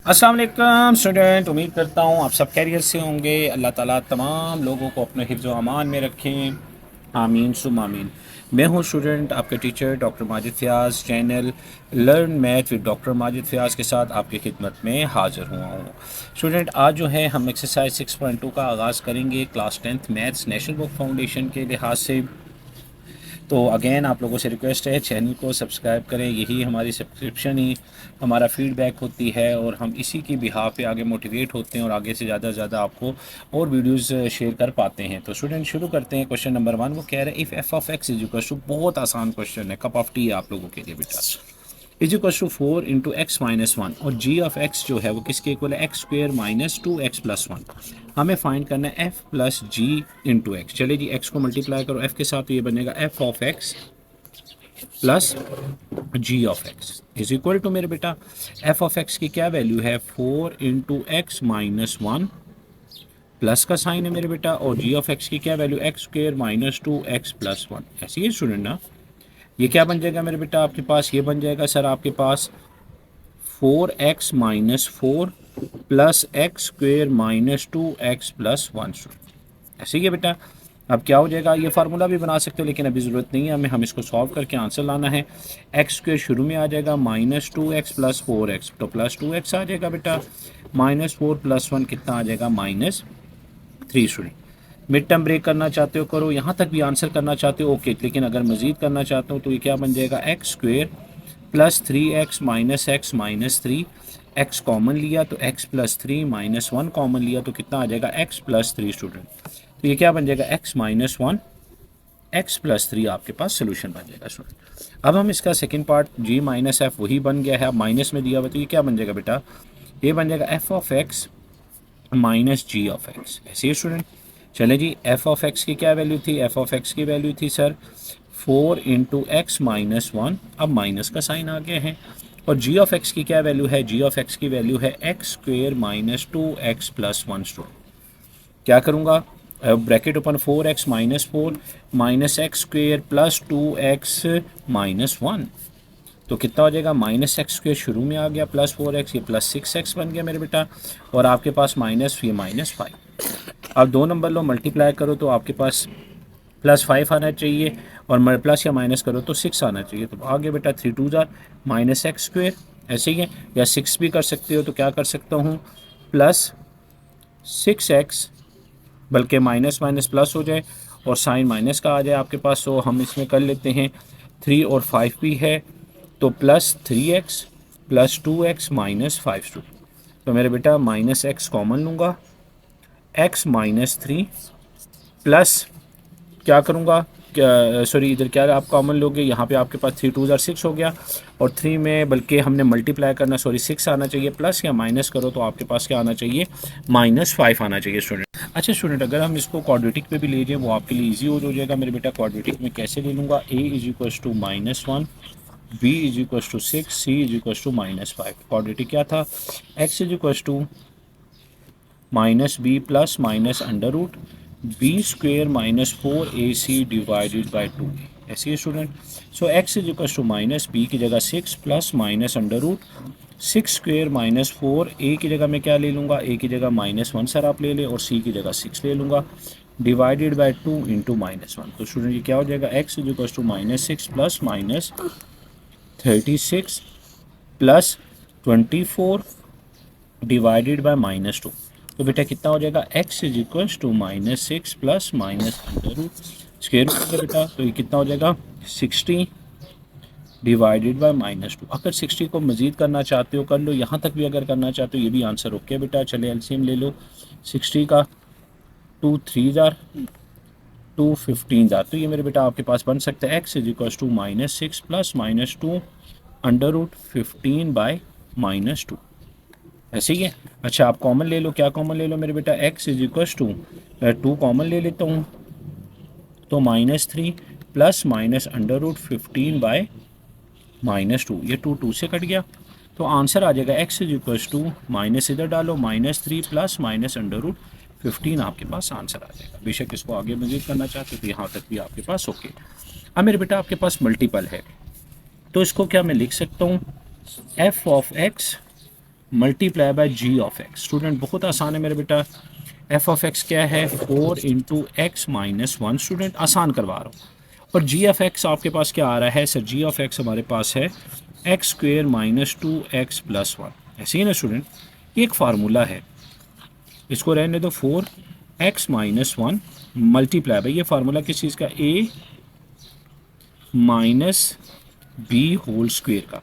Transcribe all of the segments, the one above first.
अस्सलाम वालेकुम स्टूडेंट, उम्मीद करता हूँ आप सब खैरियत से होंगे। अल्लाह ताला तमाम लोगों को अपने हिफ्ज़ व अमान में रखें, आमीन सुम आमीन। मैं हूँ स्टूडेंट आपके teacher doctor Majid Fayaz, channel learn math with doctor Majid Fayaz के साथ आपकी खिदमत में हाज़िर हुआ हूँ। स्टूडेंट, आज जो है हम एक्सरसाइज 6.2 का आगाज़ करेंगे class 10th maths national book foundation के लिहाज से। तो अगेन आप लोगों से रिक्वेस्ट है, चैनल को सब्सक्राइब करें। यही हमारी सब्सक्रिप्शन ही हमारा फीडबैक होती है और हम इसी की बिहाफ पे आगे मोटिवेट होते हैं और आगे से ज़्यादा आपको और वीडियोस शेयर कर पाते हैं। तो स्टूडेंट शुरू करते हैं। क्वेश्चन नंबर 1 वो कह रहे हैं if F of x is equal to, बहुत आसान क्वेश्चन है, कप ऑफ टी है आप लोगों के लिए बेटा, इज इक्वल टू 4 × x−1 और जी ऑफ एक्स जो है वो किसके इक्वल है, एक्स स्क्वेयर माइनस 2x+1। हमें फाइंड करना है f plus G into X. चले जी, x को मल्टीप्लाई करो f के साथ तो ये बनेगा f of x plus G of x is equal to मेरे बेटा f ऑफ x की क्या वैल्यू है, 4 × x−1 प्लस का साइन है मेरे बेटा, और जी ऑफ एक्स की क्या value, x square minus 2x+1। ऐसी है स्टूडेंट ना। ये क्या बन जाएगा मेरे बेटा आपके पास, ये बन जाएगा सर आपके पास 4x−4 plus x square minus 2x+1। ऐसे ही है बेटा। अब क्या हो जाएगा, ये फार्मूला भी बना सकते हो लेकिन अभी ज़रूरत नहीं है हमें, हम इसको सॉल्व करके आंसर लाना है। एक्स स्क्वेयर शुरू में आ जाएगा -2x प्लस 4x, तो +2x आ जाएगा बेटा। -4 + 1 कितना आ जाएगा, -3। स्टूडेंट, मिड टर्म ब्रेक करना चाहते हो करो, यहाँ तक भी आंसर करना चाहते हो ओके, लेकिन अगर मजीद करना चाहते हो तो ये क्या बन जाएगा, x square plus 3x minus x minus 3। X common लिया तो x प्लस 3 -1 कॉमन लिया तो कितना आ जाएगा, x प्लस 3। स्टूडेंट, तो ये क्या बन जाएगा, x-1 x+3 आपके पास सोल्यूशन बन जाएगा। स्टूडेंट, अब हम इसका second part g minus F वही बन गया है, अब माइनस में दिया हुआ तो ये क्या बन जाएगा बेटा, ये बन जाएगा f of x minus G of X. ऐसे ही स्टूडेंट, चले जी, f ऑफ x की क्या वैल्यू थी, f ऑफ x की वैल्यू थी सर 4 × x−1, अब माइनस का साइन आ गया है। और g ऑफ x की क्या वैल्यू है, g ऑफ x की वैल्यू है x square minus 2x+1। Student, क्या करूँगा, bracket open 4x−4 minus x square plus 2x−1, तो कितना हो जाएगा, -x स्क्वेयर शुरू में आ गया प्लस 4x, ये प्लस 6x बन गया मेरे बेटा, और आपके पास माइनस ये -5। अब दो नंबर लो, मल्टीप्लाई करो तो आपके पास +5 आना चाहिए, और प्लस या माइनस करो तो 6 आना चाहिए। तो आगे बेटा 3 2 जार -x स्क्वेयर, ऐसे ही है, या 6 भी कर सकते हो तो क्या कर सकता हूँ, प्लस 6x, बल्कि माइनस माइनस प्लस हो जाए और साइन माइनस का आ जाए आपके पास, तो हम इसमें कर लेते हैं 3 और 5 भी है, तो प्लस 3x प्लस 2x -5। तो मेरे बेटा -x कॉमन लूँगा, x -3 प्लस क्या करूँगा, क्या सॉरी इधर क्या आप कॉमन लोगे, यहाँ पे आपके पास 3 2 जार 6 हो गया, और 3 में बल्कि हमने मल्टीप्लाई करना, सॉरी 6 आना चाहिए, प्लस या माइनस करो तो आपके पास क्या आना चाहिए, -5 आना चाहिए। स्टूडेंट, अच्छा स्टूडेंट, अगर हम इसको क्वाड्रेटिक पे भी ले जाए वो आपके लिए इजी हो जाएगा मेरे बेटा। क्वाड्रेटिक में कैसे ले लूँगा, a is equals to -1, b is equals to 6, c is equals to -5। Quadratic क्या था, x is equals to -b plus minus under root B square -4ac divided by 2। ऐसी है student. So x is equals to -b की जगह 6 plus minus under root 6 square -4, a की जगह मैं क्या ले लूँगा, a की जगह -1 सर आप ले लें, और c की जगह 6 ले लूँगा, डिवाइडेड बाई 2 इंटू -1। तो स्टूडेंट ये क्या हो जाएगा, x is equals to -6 plus -36 plus 24 divided by -2। तो बेटा कितना हो जाएगा, x is equals to -6 plus minus under root square root है बेटा, तो ये कितना हो जाएगा 60 डिवाइडेड बाय -2। अगर 60 को मज़ीद करना चाहते हो कर लो, यहाँ तक भी अगर करना चाहते हो ये भी आंसर ओके बेटा। चले एलसीएम ले लो 60 का, 2 3 जार 2 15 जार, तो ये मेरे बेटा आपके पास बन सकता है x is equals to -6 plus -2 under root 15 by -2। ऐसे ही है। अच्छा आप कॉमन ले लो, क्या कॉमन ले लो मेरे बेटा, x is equals to 2 common ले लेता हूँ, तो -3 plus minus under root 15 by -2, ये 2 2 से कट गया, तो आंसर आ जाएगा x is equals to, minus इधर डालो -3 प्लस माइनस अंडर रूट 15 आपके पास आंसर आ जाएगा। बेशक इसको आगे मजीद करना चाहते हो तो यहाँ तक भी आपके पास ओके। अब मेरे बेटा आपके पास मल्टीपल है, तो इसको क्या मैं लिख सकता हूँ, f of x multiply by G of X. Student बहुत आसान है मेरे बेटा, एफ ऑफ एक्स क्या है 4 into x minus one. Student आसान करवा रहा हूँ। और जी ऑफ एक्स आपके पास क्या आ रहा है सर, जी ऑफ एक्स हमारे पास है x square minus 2x plus one. ऐसे ही ना स्टूडेंट, ये एक फार्मूला है, इसको रहने दो 4x minus one multiply by, ये फार्मूला किस चीज़ का, a minus B whole square का।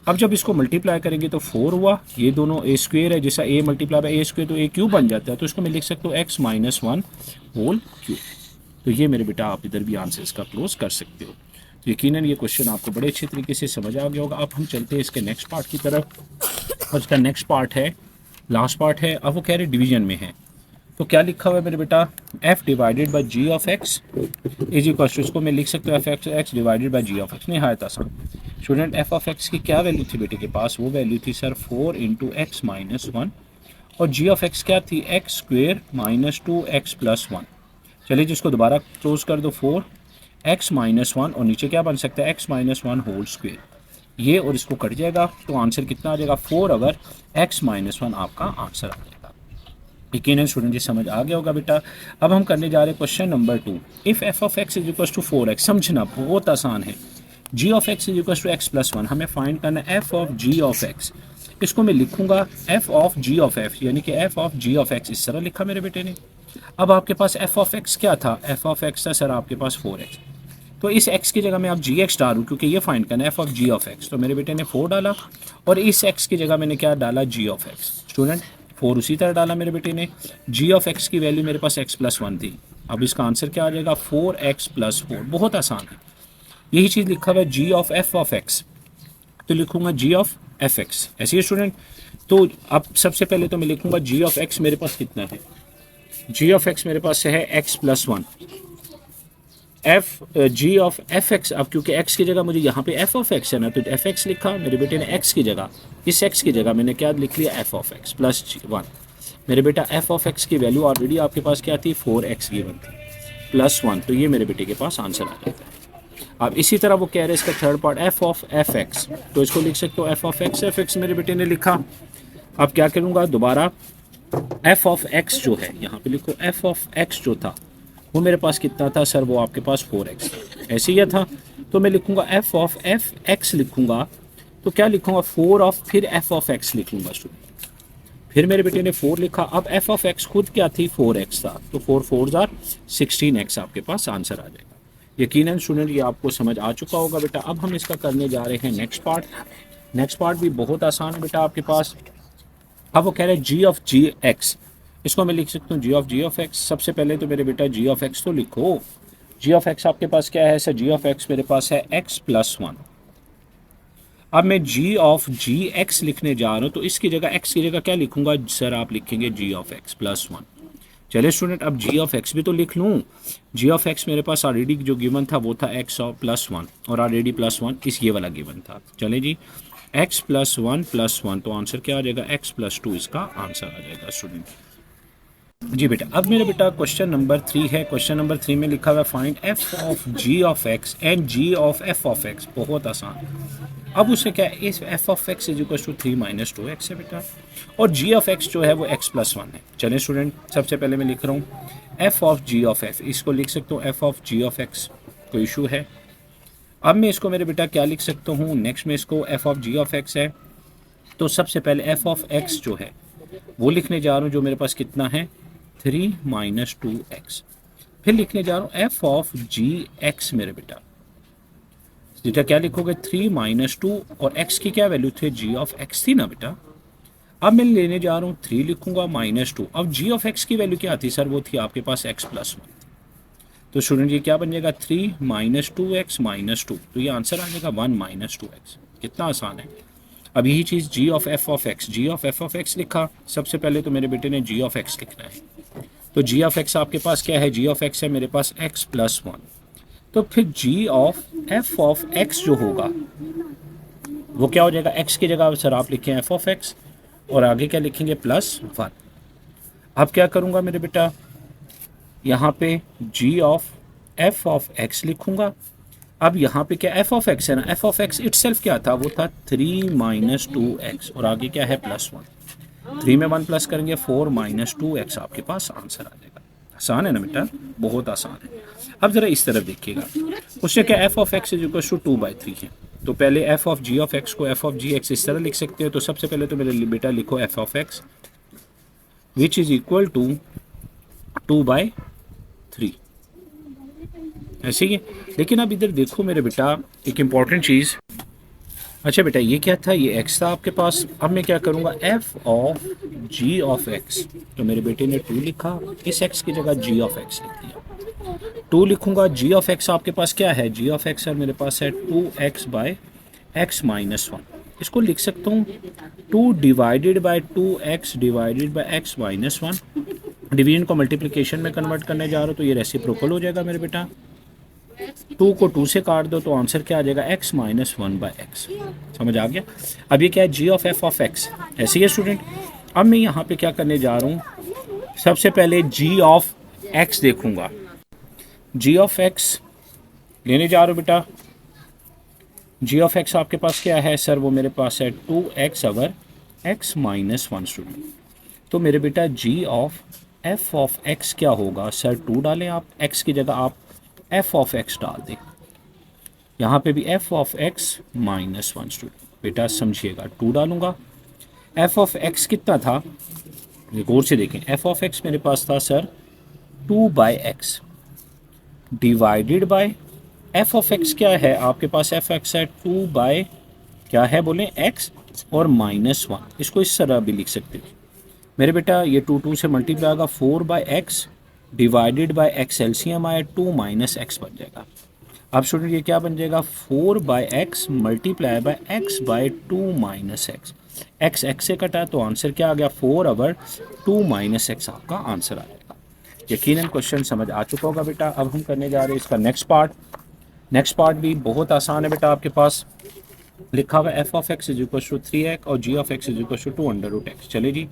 अब जब इसको मल्टीप्लाई करेंगे तो 4 हुआ, ये दोनों ए स्क्वेयर है, जैसा a multiply by A square तो ए क्यूब बन जाता है, तो इसको मैं लिख सकता हूँ x minus one whole cube. तो ये मेरे बेटा आप इधर भी आंसर इसका क्लोज कर सकते हो। तो यकीनन ये क्वेश्चन आपको बड़े अच्छे तरीके से समझ आ गया होगा। अब हम चलते हैं इसके नेक्स्ट पार्ट की तरफ, और इसका नेक्स्ट पार्ट है, लास्ट पार्ट है। अब वो कह रहे डिवीजन में है, तो क्या लिखा हुआ है मेरे बेटा, f divided by G of x is equal to, इसको मैं लिख सकता हूँ F X divided by G of X. नहायत आसान। स्टूडेंट एफ ऑफ एक्स की क्या वैल्यू थी बेटे के पास, वो वैल्यू थी sir 4 into x minus one, और जी ऑफ एक्स क्या थी x square minus 2x plus one. चलिए जिसको दोबारा क्लोज कर दो, 4x माइनस वन, और नीचे क्या बन सकता है X minus one whole square. ये और इसको कट जाएगा तो आंसर कितना आ जाएगा 4 अवर x माइनस वन आपका आंसर आ जाएगा। यकीनन स्टूडेंट जी समझ आ गया होगा बेटा। अब हम करने जा रहे हैं question number 2। If F of x is equal to 4x, समझना बहुत आसान है। G of x is equal to x plus one, हमें फाइंड करना है F of ji of x. इसको मैं लिखूंगा f of ji of x, यानी कि f of ji of x, इस तरह लिखा मेरे बेटे ने। अब आपके पास एफ ऑफ एक्स क्या था, एफ ऑफ एक्स था सर आपके पास 4x, तो इस x की जगह में आप जी एक्स डालूँ, क्योंकि ये फाइंड करना है F of ji of X. तो मेरे बेटे ने 4 डाला, और इस x की जगह मैंने क्या डाला, जी ऑफ एक्स। स्टूडेंट 4 उसी तरह डाला मेरे बेटे ने। जी ऑफ एक्स की वैल्यू मेरे पास x प्लस वन थी, अब इसका आंसर क्या आ जाएगा 4x प्लस 4। बहुत आसान है। यही चीज़ लिखा हुआ है g of F of X, तो लिखूंगा जी ऑफ एफ एक्स। ऐसे ही स्टूडेंट, तो अब सबसे पहले तो मैं लिखूंगा जी ऑफ एक्स मेरे पास कितना है, जी ऑफ एक्स मेरे पास है x plus one, F G of F x. अब क्योंकि x की जगह मुझे यहाँ पे एफ ऑफ एक्स है ना, तो एफ एक्स लिखा मेरे बेटे ने, x की जगह, इस x की जगह मैंने क्या लिख लिया F of x plus one. मेरे बेटा एफ ऑफ एक्स की वैल्यू ऑलरेडी आपके पास क्या थी 4x गिवन थी प्लस वन, तो ये मेरे बेटे के पास आंसर आ जाता है। अब इसी तरह वो कह रहे हैं इसका third part F of F x, तो इसको लिख सकते हो एफ ऑफ एक्स मेरे बेटे ने लिखा। अब क्या करूँगा दोबारा, एफ ऑफ एक्स जो है यहाँ पे लिखो, एफ ऑफ एक्स जो था वो मेरे पास कितना था सर, वो आपके पास 4x ऐसे ही था, तो मैं लिखूंगा एफ ऑफ एफ एक्स लिखूंगा, तो क्या लिखूंगा 4 ऑफ फिर एफ ऑफ एक्स लिखूंगा स्टूडेंट। फिर मेरे बेटे ने 4 लिखा, अब एफ ऑफ एक्स खुद क्या थी 4x था, तो 4 4 जार 16x आपके पास आंसर आ जाएगा। यकीनन स्टूडेंट ये आपको समझ आ चुका होगा बेटा। अब हम इसका करने जा रहे हैं नेक्स्ट पार्ट। नेक्स्ट पार्ट भी बहुत आसान है बेटा आपके पास। अब वो कह रहे हैं जी ऑफ जी एक्स, इसको मैं लिख सकता हूँ जी ऑफ एक्स। सबसे पहले तो मेरे बेटा जी ऑफ एक्स तो लिखो, जी ऑफ एक्स आपके पास क्या है सर, जी ऑफ एक्स मेरे पास है एक्स प्लस वन। अब मैं जी ऑफ जी एक्स लिखने जा रहा हूँ, तो इसकी जगह एक्स की जगह क्या लिखूंगा सर, आप लिखेंगे जी ऑफ एक्स प्लस वन। चलिए स्टूडेंट, अब जी ऑफ एक्स भी तो लिख लूँ। जी ऑफ एक्स मेरे पास ऑलरेडी जो गिवन था वो था एक्स ऑफ प्लस वन, और ऑलरेडी प्लस वन इस ये वाला गिवन था। चले जी, एक्स प्लस वन, तो आंसर क्या आ जाएगा एक्स प्लस टू, इसका आंसर आ जाएगा स्टूडेंट जी बेटा। अब मेरा बेटा क्वेश्चन नंबर 3 है। क्वेश्चन नंबर 3 में लिखा हुआ है find F of ji of X and G of F of X. बहुत आसान। अब उससे क्या है, इस F of x is equal to 3 minus 2x है बेटा, और जी ऑफ एक्स जो है वो x प्लस वन है। चलिए स्टूडेंट, सबसे पहले मैं लिख रहा हूँ F of ji of x, इसको लिख सकता हूँ F of ji of X, कोई इशू है। अब मैं इसको मेरे बेटा क्या लिख सकता हूँ, नेक्स्ट में इसको F of ji of X है, तो सबसे पहले एफ ऑफ एक्स जो है वो लिखने जा रहा हूँ, जो मेरे पास कितना है 3 माइनस 2x। फिर लिखने जा रहा हूँ एफ ऑफ जी एक्स मेरे बेटा, बेटा क्या लिखोगे 3 माइनस 2, और x की क्या वैल्यू थी g ऑफ x थी ना बेटा। अब मैं लेने जा रहा हूँ 3 लिखूंगा माइनस 2। अब g ऑफ x की वैल्यू क्या थी सर, वो थी आपके पास x प्लस वन, तो स्टूडेंट ये क्या बन जाएगा 3 माइनस 2x माइनस 2, तो ये आंसर आ जाएगा 1 माइनस 2x। कितना आसान है। अब यही चीज़ g of F of x, g of F of x लिखा। सबसे पहले तो मेरे बेटे ने जी ऑफ एक्स लिखना है, तो जी ऑफ एक्स आपके पास क्या है, जी ऑफ एक्स है मेरे पास x प्लस वन, तो फिर जी ऑफ एफ ऑफ एक्स जो होगा वो क्या हो जाएगा, x की जगह सर आप लिखें एफ ऑफ एक्स, और आगे क्या लिखेंगे प्लस वन। अब क्या करूँगा मेरे बेटा, यहाँ पे जी ऑफ एफ ऑफ एक्स लिखूँगा। अब यहाँ पे क्या एफ ऑफ एक्स है ना, एफ ऑफ एक्स इटसेल्फ क्या था, वो था 3 माइनस 2x और आगे क्या है +1। 3 में 1 प्लस करेंगे 4 माइनस 2x, आपके पास आंसर आ जाएगा। आसान है ना बेटा, बहुत आसान है। अब ज़रा इस तरफ देखिएगा, उससे क्या F of x is equal to 2/3 है। तो पहले F of ji of X को एफ ऑफ जी एक्स इस तरह लिख सकते हो। तो सबसे पहले तो मेरे बेटा लिखो F of X which is equal to 2/3, ऐसे ही है। लेकिन अब इधर देखो मेरे बेटा एक इम्पॉर्टेंट चीज़। अच्छा बेटा ये क्या था, ये x था आपके पास। अब मैं क्या करूँगा, f of g of x, तो मेरे बेटे ने 2 लिखा, इस x की जगह g ऑफ x लिख दिया। 2 लिखूँगा, g ऑफ x आपके पास क्या है, g ऑफ x है मेरे पास है 2x बाय x माइनस 1। इसको लिख सकता हूँ 2 divided by 2x divided by x minus 1। Division को मल्टीप्लिकेशन में कन्वर्ट करने जा रहा हूँ तो ये रेसिप्रोकल हो जाएगा मेरे बेटा। 2 को 2 से काट दो तो आंसर क्या आ जाएगा, x माइनस 1/x। समझ आ गया। अब ये क्या है, g of f of x, ऐसे ही है स्टूडेंट। अब मैं यहाँ पे क्या करने जा रहा हूँ, सबसे पहले g ऑफ x देखूंगा। g ऑफ x लेने जा रहा हूँ बेटा। g ऑफ x आपके पास क्या है सर, वो मेरे पास है 2x अवर x माइनस 1 स्टूडेंट। तो मेरे बेटा g of f of x क्या होगा सर, 2 डालें आप, x की जगह आप f ऑफ x डाल दें। यहाँ पे भी f of x minus 1 student. बेटा समझिएगा 2 डालूंगा, f ऑफ x कितना था, गौर से देखें, f ऑफ x मेरे पास था sir 2/x divided by f of x क्या है आपके पास, f x है 2 बाय क्या है बोले x और माइनस 1। इसको इस तरह भी लिख सकते हैं मेरे बेटा, ये 2 से मल्टीप्लाई होगा 4/x divided by x, LCM आया 2 माइनस x बन जाएगा। अब स्टूडेंट ये क्या बन जाएगा, 4/x multiply by x by 2 minus x से कटा तो आंसर क्या आ गया, 4 ओवर 2 माइनस x आपका आंसर आ जाएगा। यकीनन क्वेश्चन समझ आ चुका होगा बेटा। अब हम करने जा रहे हैं इसका नेक्स्ट पार्ट। नेक्स्ट पार्ट भी बहुत आसान है बेटा, आपके पास लिखा हुआ f of x is equal to 3x और g of x is equal to 2√x। चले जी,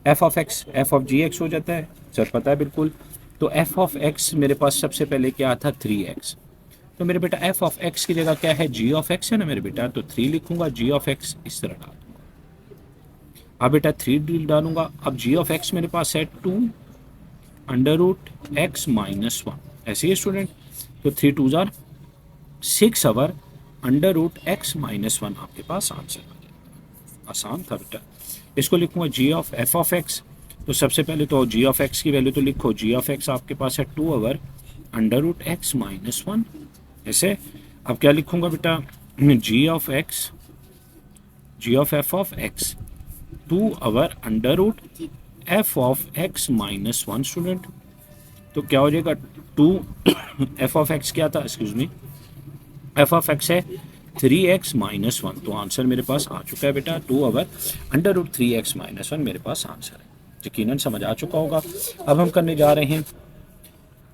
f of x f of gx हो जाता है सर, पता है बिल्कुल। तो f ऑफ x मेरे पास सबसे पहले क्या था 3x, तो मेरे बेटा f ऑफ x की जगह क्या है, g ऑफ x है ना मेरे बेटा, तो 3 लिखूंगा, g ऑफ x इस तरह डाल दूंगा। अब बेटा 3 डालूंगा। अब g ऑफ x मेरे पास है 2√x माइनस 1, ऐसे ही स्टूडेंट। तो 3 2 जार 6 ओवर √x माइनस 1 आपके पास आंसर आ जाएगा। आसान था बेटा। इसको लिखूंगा g of f of x, तो सबसे पहले तो g ऑफ x की वैल्यू तो लिखो, g ऑफ x आपके पास है 2 ओवर √x माइनस 1, ऐसे। अब क्या लिखूंगा बेटा, g of f of x 2 over √f of x minus 1 student. तो क्या हो जाएगा 2 f ऑफ x क्या था, excuse me, f of x है 3x माइनस 1, तो आंसर मेरे पास आ चुका है बेटा 2 ओवर √3x माइनस 1 मेरे पास आंसर है। यकीनन समझ आ चुका होगा। अब हम करने जा रहे हैं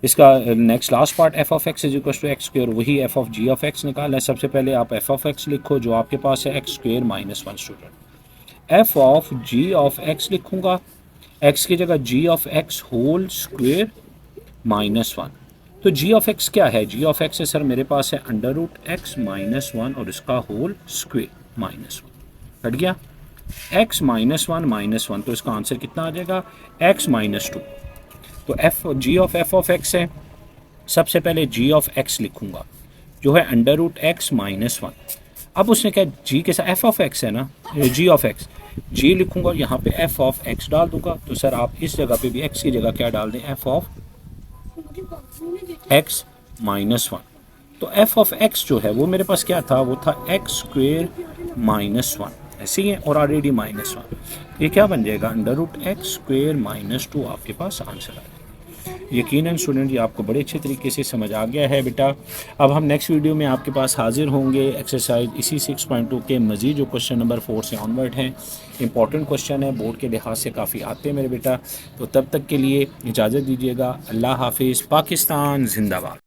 इसका next last part, f of x is equal to X square, वही f of g of x निकालना है। सबसे पहले आप f ऑफ x लिखो जो आपके पास है x square minus 1 student. f of g of x लिखूंगा, x की जगह g of x whole square minus 1। तो g ऑफ x क्या है, g ऑफ x है सर मेरे पास है √x माइनस 1 और इसका होल स्क्वायर माइनस 1, कट गया x माइनस 1 माइनस 1, तो इसका आंसर कितना आ जाएगा, x माइनस 2। तो g of f of x है, सबसे पहले g ऑफ x लिखूंगा जो है √x माइनस 1। अब उसने क्या, g के साथ f ऑफ x है ना, g ऑफ x, g लिखूंगा और यहाँ पे f ऑफ x डाल दूंगा। तो सर आप इस जगह पे भी x की जगह क्या डाल दें, f ऑफ x माइनस 1। तो f ऑफ x जो है वो मेरे पास क्या था, वो था x स्क्वायर माइनस 1, ऐसे ही है, और ऑलरेडी माइनस 1, ये क्या बन जाएगा √x स्क्वायर माइनस 2 आपके पास आंसर आ जाएगा। यकीनन स्टूडेंट ये आपको बड़े अच्छे तरीके से समझ आ गया है बेटा। अब हम नेक्स्ट वीडियो में आपके पास हाजिर होंगे एक्सरसाइज इसी 6.2 के मज़ीद जो क्वेश्चन नंबर 4 से ऑनवर्ड हैं। इंपॉर्टेंट क्वेश्चन है, बोर्ड के लिहाज से काफ़ी आते हैं मेरे बेटा। तो तब तक के लिए इजाज़त दीजिएगा। अल्लाह हाफिज़। पाकिस्तान जिंदाबाद।